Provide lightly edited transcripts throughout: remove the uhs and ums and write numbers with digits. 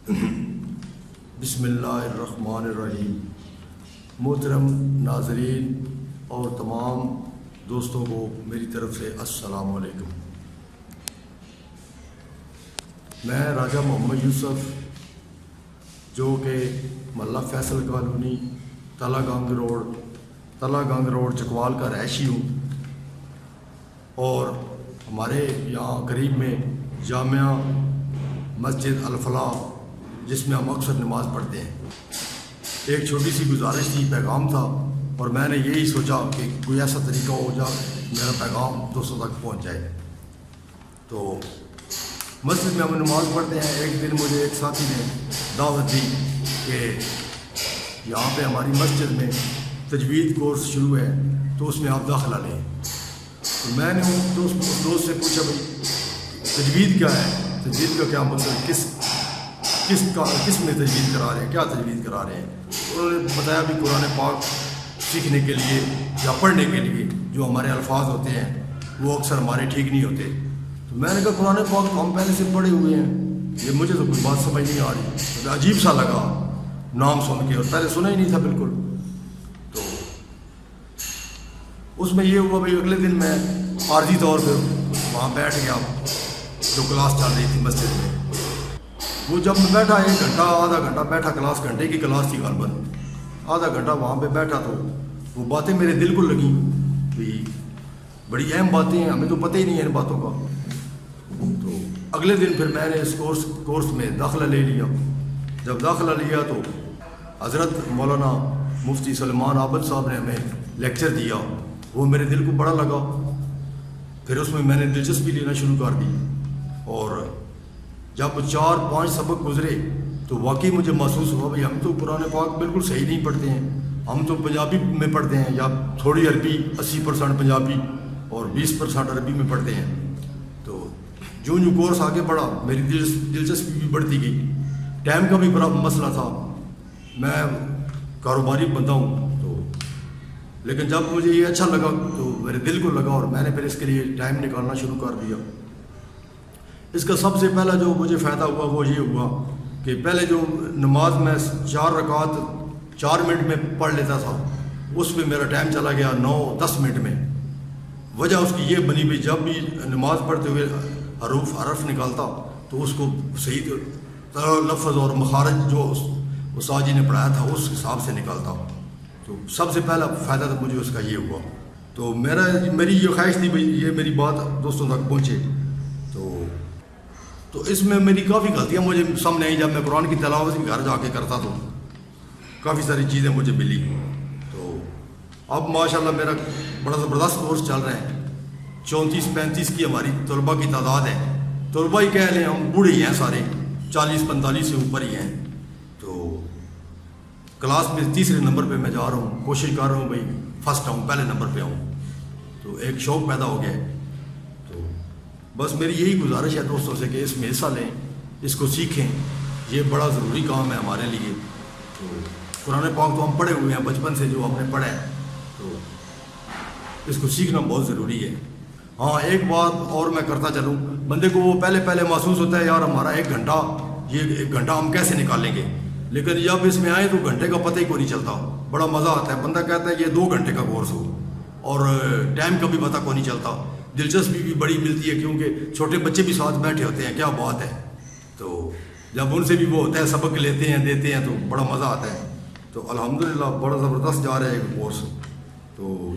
بسم اللہ الرحمن الرحیم۔ محترم ناظرین اور تمام دوستوں کو میری طرف سے السلام علیکم۔ میں راجہ محمد یوسف جو کہ محلہ فیصل کالونی تلا گنگ روڈ چکوال کا رہائشی ہوں، اور ہمارے یہاں قریب میں جامعہ مسجد الفلاح جس میں ہم اکثر نماز پڑھتے ہیں۔ ایک چھوٹی سی گزارش تھی، پیغام تھا، اور میں نے یہی سوچا کہ کوئی ایسا طریقہ ہو جا میرا پیغام دوستوں تک پہنچ جائے۔ تو مسجد میں ہم نماز پڑھتے ہیں۔ ایک دن مجھے ایک ساتھی نے دعوت دی کہ یہاں پہ ہماری مسجد میں تجوید کورس شروع ہے، تو اس میں آپ داخلہ لیں۔ تو میں نے دوست سے پوچھا بھائی تجوید کیا ہے، تجوید کا کیا مطلب، کس میں تجوید کرا رہے ہیں، کیا تجوید کرا رہے ہیں۔ انہوں نے بتایا بھی قرآن پاک سیکھنے کے لیے یا پڑھنے کے لیے جو ہمارے الفاظ ہوتے ہیں وہ اکثر ہمارے ٹھیک نہیں ہوتے۔ تو میں نے کہا قرآن پاک تو ہم پہلے سے پڑھے ہوئے ہیں، یہ مجھے تو کوئی بات سمجھ نہیں آ رہی۔ مجھے عجیب سا لگا نام سن کے، اور پہلے سنا ہی نہیں تھا بالکل۔ تو اس میں یہ ہوا بھائی اگلے دن میں عارضی طور پہ وہاں بیٹھ گیا جو کلاس چل رہی تھی مسجد میں۔ وہ جب میں بیٹھا ایک گھنٹہ آدھا گھنٹہ بیٹھا، کلاس گھنٹے کی کلاس تھی غالباً، آدھا گھنٹہ وہاں پہ بیٹھا، تو وہ باتیں میرے دل کو لگیں بھی بڑی اہم باتیں ہیں، ہمیں تو پتہ ہی نہیں ہے ان باتوں کا۔ تو اگلے دن پھر میں نے اس کورس میں داخلہ لے لیا۔ جب داخلہ لیا تو حضرت مولانا مفتی سلمان عابد صاحب نے ہمیں لیکچر دیا، وہ میرے دل کو بڑا لگا۔ پھر اس میں میں نے دلچسپی لینا شروع کر دی، اور جب 4-5 سبق گزرے تو واقعی مجھے محسوس ہوا بھائی ہم تو قرآن پاک بالکل صحیح نہیں پڑھتے ہیں، ہم تو پنجابی میں پڑھتے ہیں، یا تھوڑی عربی 80% پنجابی اور 20% عربی میں پڑھتے ہیں۔ تو جو کورس آگے بڑھا میری دلچسپی بھی بڑھتی گئی۔ ٹائم کا بھی بڑا مسئلہ تھا، میں کاروباری بندہ ہوں، تو لیکن جب مجھے یہ اچھا لگا تو میرے دل کو لگا، اور میں نے پھر اس کے لیے ٹائم نکالنا شروع کر دیا۔ اس کا سب سے پہلا جو مجھے فائدہ ہوا وہ یہ ہوا کہ پہلے جو نماز میں 4 رکعت 4 منٹ میں پڑھ لیتا تھا، اس میں میرا ٹائم چلا گیا 9-10 منٹ میں۔ وجہ اس کی یہ بنی بھی جب بھی نماز پڑھتے ہوئے حرف نکالتا تو اس کو صحیح لفظ اور مخارج جو استاد جی نے پڑھایا تھا اس حساب سے نکالتا۔ تو سب سے پہلا فائدہ تو مجھے اس کا یہ ہوا۔ تو میری یہ خواہش تھی بھائی یہ میری بات دوستوں تک پہنچے۔ تو اس میں میری کافی غلطیاں مجھے سامنے آئیں۔ جب میں قرآن کی تلاوت بھی گھر جا کے کرتا تو کافی ساری چیزیں مجھے ملی۔ تو اب ماشاءاللہ میرا بڑا زبردست کورس چل رہا ہے۔ 34-35 کی ہماری طلباء کی تعداد ہے۔ طلباء ہی کہہ لیں، ہم بوڑھے ہی ہیں سارے، 40-45 سے اوپر ہی ہیں۔ تو کلاس میں 3 نمبر پہ میں جا رہا ہوں، کوشش کر رہا ہوں بھائی فرسٹ آؤں، پہلے نمبر پہ آؤں۔ تو ایک شوق پیدا ہو گیا ہے۔ بس میری یہی گزارش ہے دوستوں سے کہ اس میں حصہ لیں، اس کو سیکھیں، یہ بڑا ضروری کام ہے ہمارے لیے۔ تو قرآن پاک تو ہم پڑھے ہوئے ہیں بچپن سے، جو ہم نے پڑھا ہے، تو اس کو سیکھنا بہت ضروری ہے۔ ہاں ایک بات اور میں کرتا چلوں، بندے کو وہ پہلے محسوس ہوتا ہے یار ہمارا 1 گھنٹہ، یہ 1 گھنٹہ ہم کیسے نکالیں گے، لیکن جب اس میں آئے تو گھنٹے کا پتہ ہی کوئی نہیں چلتا، بڑا مزہ آتا ہے۔ بندہ کہتا ہے یہ 2 گھنٹے کا کورس ہو، اور ٹائم کا بھی پتہ کوئی نہیں چلتا، دلچسپی بھی بڑی ملتی ہے، کیونکہ چھوٹے بچے بھی ساتھ بیٹھے ہوتے ہیں، کیا بات ہے۔ تو جب ان سے بھی وہ ہوتا ہے سبق لیتے ہیں دیتے ہیں تو بڑا مزہ آتا ہے۔ تو الحمدللہ بڑا زبردست جا رہا ہے یہ کورس۔ تو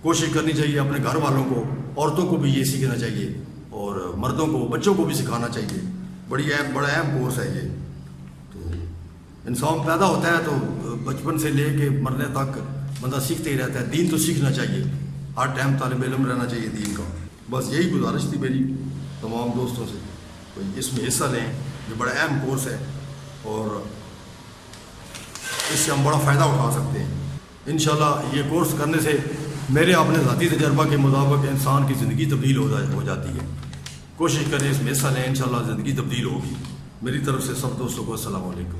کوشش کرنی چاہیے اپنے گھر والوں کو، عورتوں کو بھی یہ سیکھنا چاہیے، اور مردوں کو، بچوں کو بھی سکھانا چاہیے۔ بڑا اہم کورس ہے یہ۔ تو انسان پیدا ہوتا ہے تو بچپن سے لے کے مرنے تک بندہ سیکھتے ہی رہتا ہے۔ دین تو سیکھنا چاہیے، ہر ٹائم طالب علم رہنا چاہیے دین کا۔ بس یہی گزارش تھی میری تمام دوستوں سے، اس میں حصہ لیں، یہ بڑا اہم کورس ہے، اور اس سے ہم بڑا فائدہ اٹھا سکتے ہیں۔ انشاءاللہ یہ کورس کرنے سے میرے اپنے ذاتی تجربہ کے مطابق انسان کی زندگی تبدیل ہو جاتی ہے۔ کوشش کریں اس میں حصہ لیں، انشاءاللہ زندگی تبدیل ہوگی۔ میری طرف سے سب دوستوں کو السلام علیکم۔